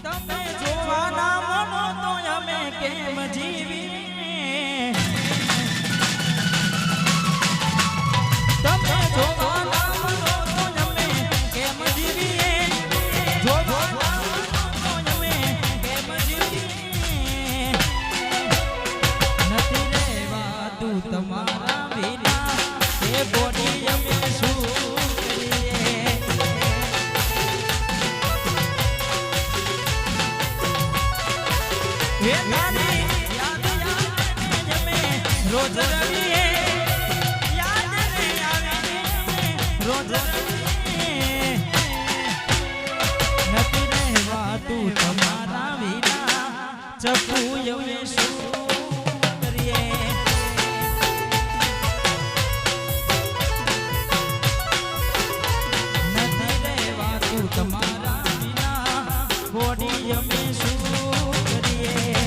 તમે જોવાના મનો તો અમે કેમ જીવી તમે જોવાના મનો તો અમે કેમ જીવીએ જોવાના મનો તો અમે કેમ જીવીએ નથી રહેવાતું તમારા વિના એ બોડી અમે શું રોજ રવિએ યાદ રે આવે રોજ રવિએ નથી રહેવાતું તમારા વિના ચપુ અમે શું કરીએ નથી રહેવાતું તમારા વિના બોડી અમે શું કરીએ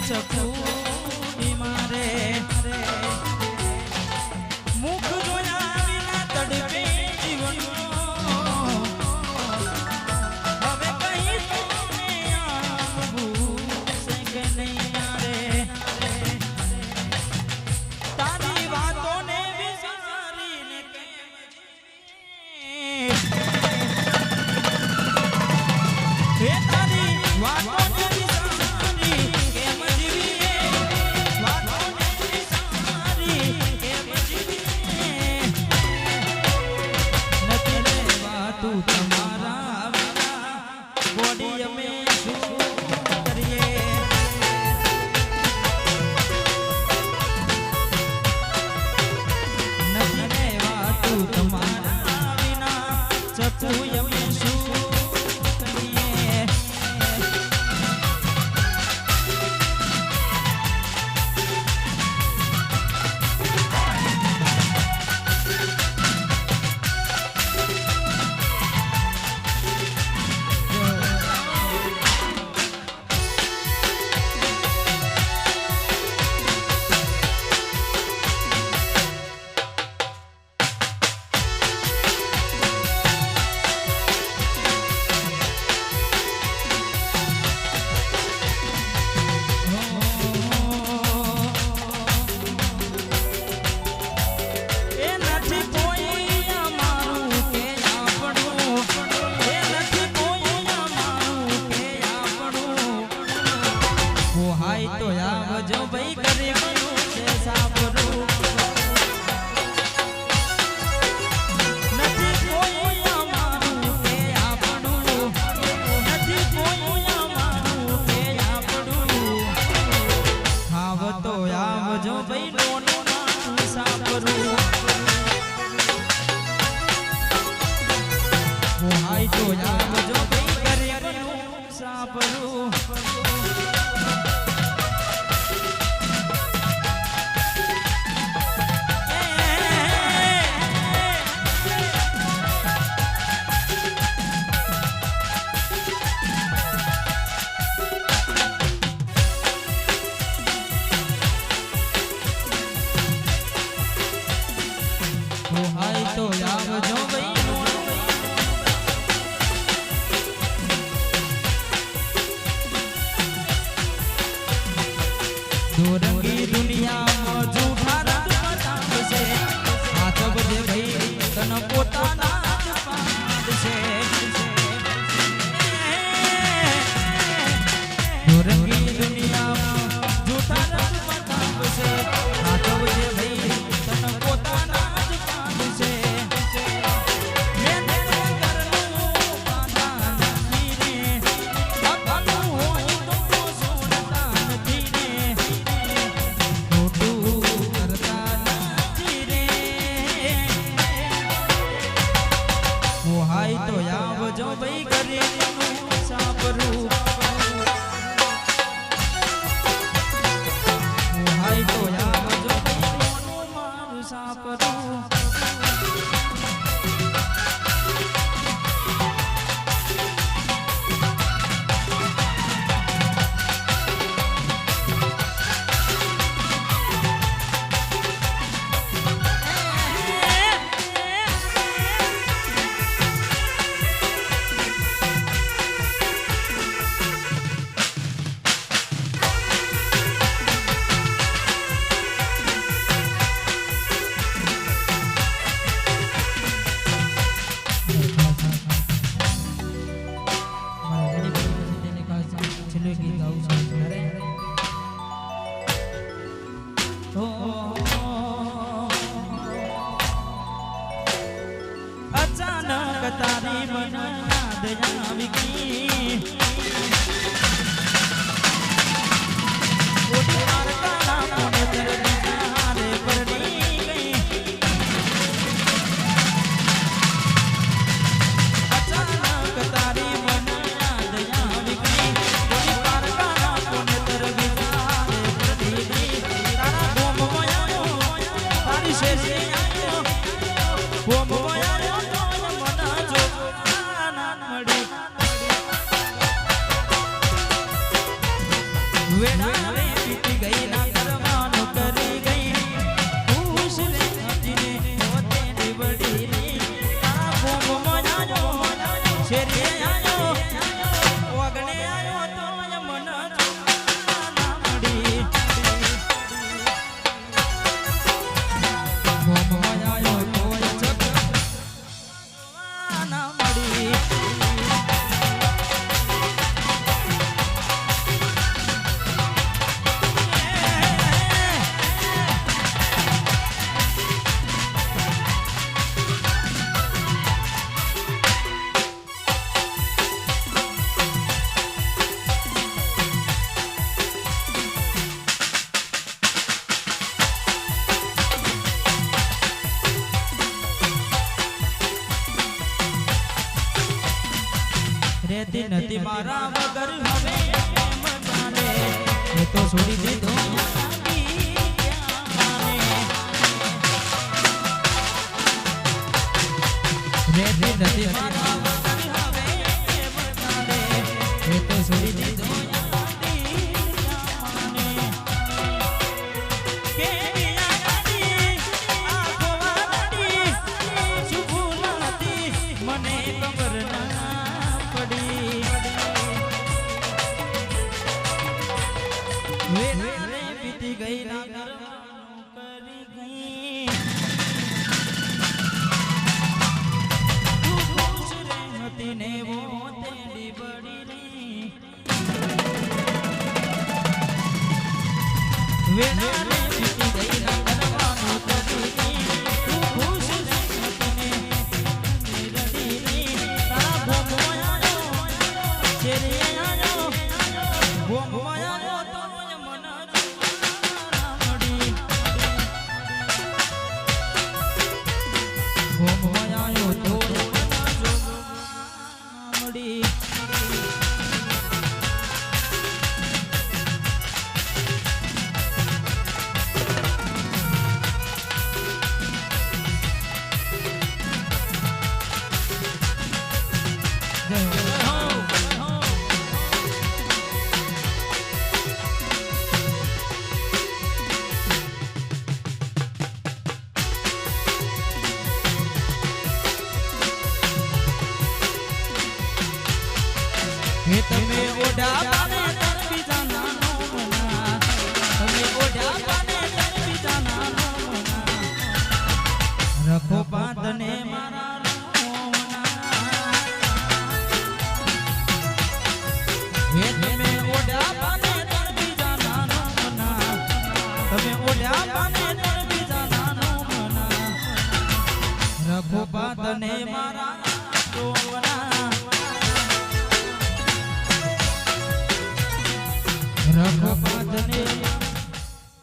ચકુડી મારે મુખ જોયા વિના તડપે જીવનનો હવે કઈ તને આવું છે કે નહીં રે તારી વાતોને વિચારીને હે તારી વાતોને તો આવજો ભાઈ કરે બનું છે સાબરું નથી કોઈ અમારું કે આપણું નથી કોઈ અમારું કે આપણું આવ તો આવજો ભાઈ લોનું નામ સાબરું હાય તો આવજો ભાઈ કરે બનું સાબરું તો આવજો ભાઈ દોરંગી દુનિયામાં જૂઠા રંગ બતાવશે હાથ બધે ભાઈ તને પોતાના જ પાડશે દોરંગી દુનિયામાં જૂઠા રંગ બતાવશે હાથ બધે ભાઈ તને પોતાના ઓ અચાનક તારી મને યાદ આવી ગઈ ઓડી મારતા કોને તરતી ચારે પરડી ગઈ અચાનક તારી મને યાદ આવી ગઈ ઓડી મારતા કોને તરતી ચારે પરડી ગઈ તારા બોમ્બ આવ્યો તારી શેરી આવ્યો બોમ્બ આવ્યો વેડાવે પીતી ગઈ ના કરવાનું કરી ગઈ ખુશ રે હજીને પોતે નીવડી રે તારા ભૂમમાં આયો શેરીએ આયો વગણે આયો તો મન ના મળી ભૂમમાં આયો તો જગ ના મળી રહેતી નથી મારા વગર હવે મજાને એ તો છોડી દીધો રહેતી નથી મારા વગર હવે મજાને એ તો છોડી દીધો મને ખબર ના પડી વેરે બીતી ગઈ ના કરવાનું કરી ગઈ તું ખુશ રે હતી ને વો તેડી બડી રી વેરે બીતી ગઈ ના કરવાનું કરી ગઈ તું ખુશ રે હતી ને રડી રી તારા ભોગમાં આયો શેરીએ આયો ભોગમાં આયો તો મન મળી ભોગમાં આયો તો મળી તમે ઓઢા પાને તર બીજા નાનો મના તમે ઓઢા પાને તર બીજા નાનો મના રખો બાંધને મારા તમે ઓઢા પાને તર બીજા નાનો મના તમે ઓઢા પાને તર બીજા નાનો મના રખો બાંધને મારા